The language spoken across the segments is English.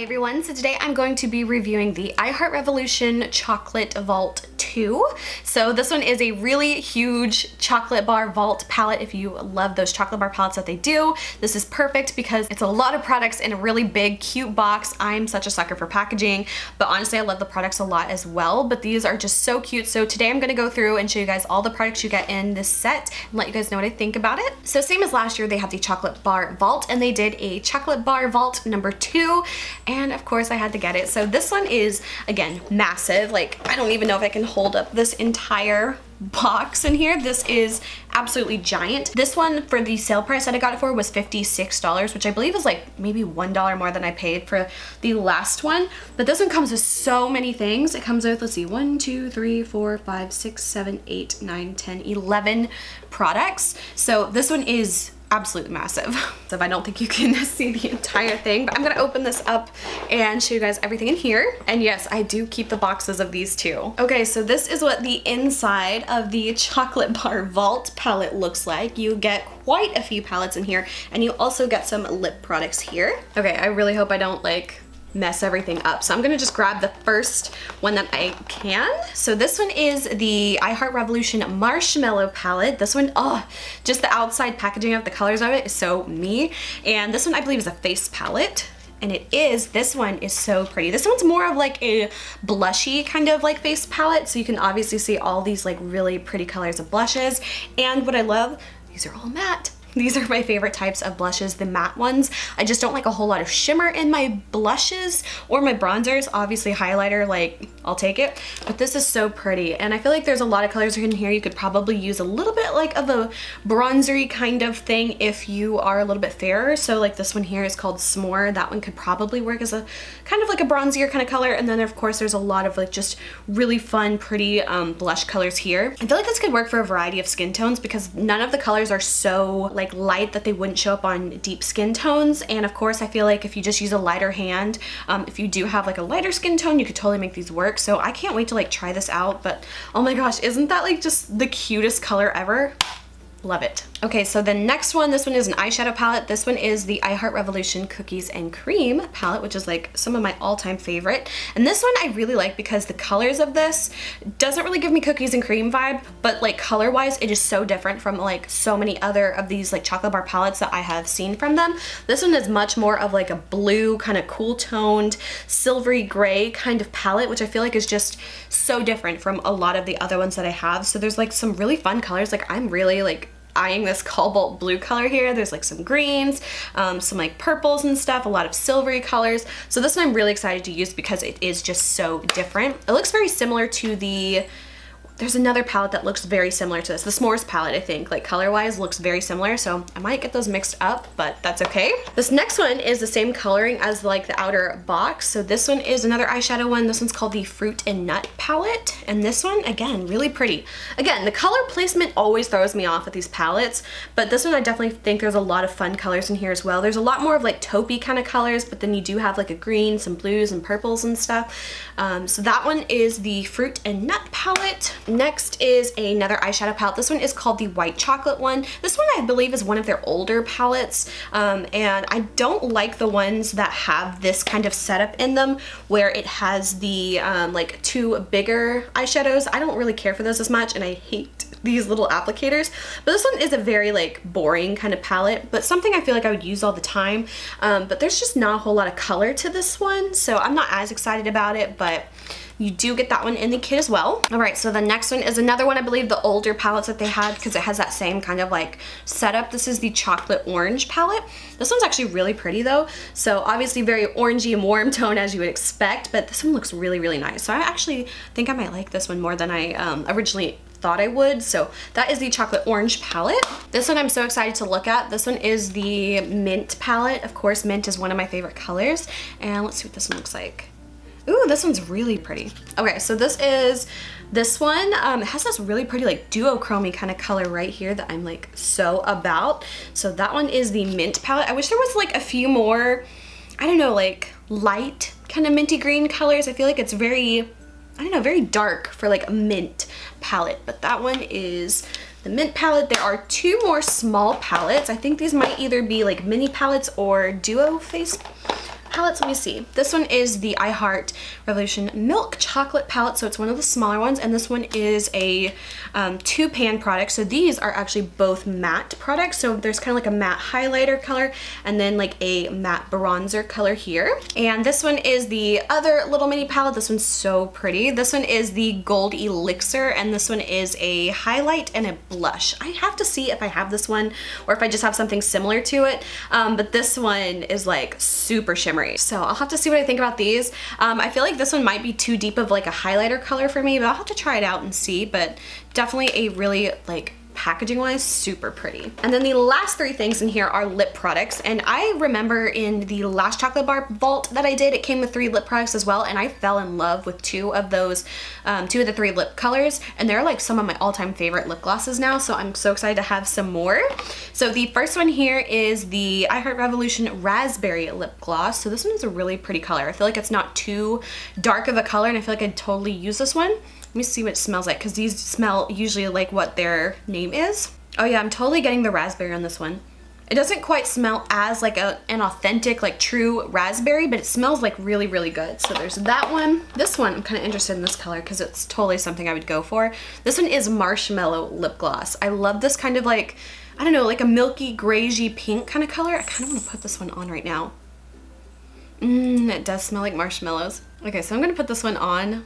everyone, so today I'm going to be reviewing the I Heart Revolution Chocolate Vault 2. So this one is a really huge chocolate bar vault palette. If you love those chocolate bar palettes that they do, this is perfect because it's a lot of products in a really big cute box. I'm such a sucker for packaging, but honestly I love the products a lot as well, but these are just so cute. So today I'm going to go through and show you guys all the products you get in this set and let you guys know what I think about it. So same as last year, they have the chocolate bar vault and they did a chocolate bar vault number 2, and of course I had to get it. So this one is, again, massive. Like, I don't even know if I can hold up this entire box in here. This is absolutely giant. This one, for the sale price that I got it for, was $56, which I believe is like maybe $1 more than I paid for the last one. But this one comes with so many things. It comes with, let's see, 1, 2, 3, 4, 5, 6, 7, 8, 9, 10, 11 products. So this one is absolutely massive. So I don't think you can see the entire thing, but I'm gonna open this up and show you guys everything in here. And yes, I do keep the boxes of these too. Okay, so this is what the inside of the chocolate bar vault palette looks like. You get quite a few palettes in here, and you also get some lip products here. Okay, I really hope I don't like mess everything up. So I'm gonna just grab the first one that I can. So this one is the I Heart Revolution Marshmallow palette. This one, oh, just the outside packaging of the colors of it is so me. And this one I believe is a face palette. And it is, this one is so pretty. This one's more of like a blushy kind of like face palette. So you can obviously see all these like really pretty colors of blushes. And what I love, these are all matte. These are my favorite types of blushes, the matte ones. I just don't like a whole lot of shimmer in my blushes or my bronzers. Obviously highlighter, like, I'll take it. But this is so pretty. And I feel like there's a lot of colors in here. You could probably use a little bit like of a bronzery kind of thing if you are a little bit fairer. So like this one here is called S'more. That one could probably work as a kind of like a bronzier kind of color. And then of course there's a lot of like just really fun, pretty blush colors here. I feel like this could work for a variety of skin tones because none of the colors are so like light that they wouldn't show up on deep skin tones. And of course I feel like if you just use a lighter hand, if you do have like a lighter skin tone, you could totally make these work. So I can't wait to like try this out. But oh my gosh, isn't that like just the cutest color ever? Love it. Okay, so the next one, this one is an eyeshadow palette. This one is the I Heart Revolution Cookies and Cream palette, which is like some of my all-time favorite. And this one I really like because the colors of this doesn't really give me cookies and cream vibe, but like color-wise, it is so different from like so many other of these like chocolate bar palettes that I have seen from them. This one is much more of like a blue, kind of cool toned, silvery gray kind of palette, which I feel like is just so different from a lot of the other ones that I have. So there's like some really fun colors. Like I'm really like eyeing this cobalt blue color here. There's like some greens, some like purples and stuff, a lot of silvery colors. So this one I'm really excited to use because it is just so different. It looks very similar to the, there's another palette that looks very similar to this. The S'mores palette, I think, like color-wise looks very similar. So I might get those mixed up, but that's okay. This next one is the same coloring as like the outer box. So this one is another eyeshadow one. This one's called the Fruit and Nut palette. And this one, again, really pretty. Again, the color placement always throws me off with these palettes, but this one I definitely think there's a lot of fun colors in here as well. There's a lot more of like taupey kind of colors, but then you do have like a green, some blues and purples and stuff. So that one is the Fruit and Nut palette. Next is another eyeshadow palette. This one is called the White Chocolate one. This one I believe is one of their older palettes, and I don't like the ones that have this kind of setup in them where it has the like two bigger eyeshadows. I don't really care for those as much, and I hate these little applicators. But this one is a very like boring kind of palette, but something I feel like I would use all the time. But there's just not a whole lot of color to this one, so I'm not as excited about it, but you do get that one in the kit as well. All right, so the next one is another one, I believe the older palettes that they had, because it has that same kind of like setup. This is the Chocolate Orange palette. This one's actually really pretty though. So obviously very orangey and warm tone as you would expect, but this one looks really, really nice. So I actually think I might like this one more than I originally thought I would. So that is the Chocolate Orange palette. This one I'm so excited to look at. This one is the Mint palette. Of course, mint is one of my favorite colors. And let's see what this one looks like. Ooh, this one's really pretty. Okay, so this is this one. It has this really pretty like duochrome kind of color right here that I'm like so about. So that one is the Mint palette. I wish there was like a few more, I don't know, like light kind of minty green colors. I feel like it's very, I don't know, very dark for like a mint palette. But that one is the Mint palette. There are two more small palettes. I think these might either be like mini palettes or duo face palettes, let me see. This one is the I Heart Revolution Milk Chocolate palette, so it's one of the smaller ones, and this one is a 2-pan product. So these are actually both matte products, so there's kind of like a matte highlighter color and then like a matte bronzer color here. And this one is the other little mini palette. This one's so pretty. This one is the Gold Elixir, and this one is a highlight and a blush. I have to see if I have this one or if I just have something similar to it, but this one is like super shimmery. So I'll have to see what I think about these. I feel like this one might be too deep of like a highlighter color for me, but I'll have to try it out and see. But definitely a really like packaging wise super pretty. And then the last 3 things in here are lip products, and I remember in the last chocolate bar vault that I did, it came with 3 lip products as well, and I fell in love with 2 of those, 2 of the 3 lip colors, and they're like some of my all-time favorite lip glosses now, so I'm so excited to have some more. So the first one here is the I Heart Revolution Raspberry Lip Gloss. So this one is a really pretty color. I feel like it's not too dark of a color, and I feel like I'd totally use this one. Let me see what it smells like, because these smell usually like what their name is. Oh yeah, I'm totally getting the raspberry on this one. It doesn't quite smell as like an authentic, like true raspberry, but it smells like really, really good. So there's that one. This one, I'm kind of interested in this color because it's totally something I would go for. This one is Marshmallow Lip Gloss. I love this kind of like, I don't know, like a milky, grayy pink kind of color. I kind of want to put this one on right now. It does smell like marshmallows. Okay, so I'm going to put this one on.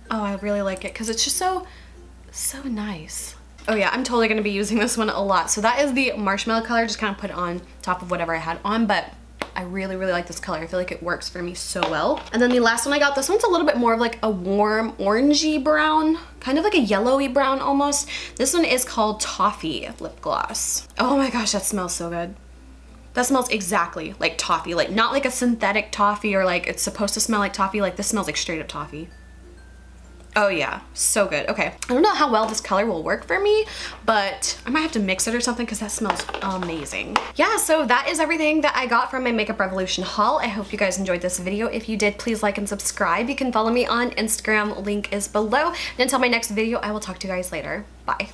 Oh, I really like it because it's just so nice. Oh yeah, I'm totally gonna be using this one a lot. So that is the marshmallow color, just kind of put it on top of whatever I had on, but I really, really like this color. I feel like it works for me so well. And then the last one I got, this one's a little bit more of like a warm orangey brown, kind of like a yellowy brown almost. This one is called Toffee of Lip Gloss. Oh my gosh, that smells so good. That smells exactly like toffee, like not like a synthetic toffee or like it's supposed to smell like toffee. Like this smells like straight up toffee. Oh yeah, so good. Okay, I don't know how well this color will work for me, but I might have to mix it or something because that smells amazing. Yeah, so that is everything that I got from my Makeup Revolution haul. I hope you guys enjoyed this video. If you did, please like and subscribe. You can follow me on Instagram, link is below. And until my next video, I will talk to you guys later. Bye.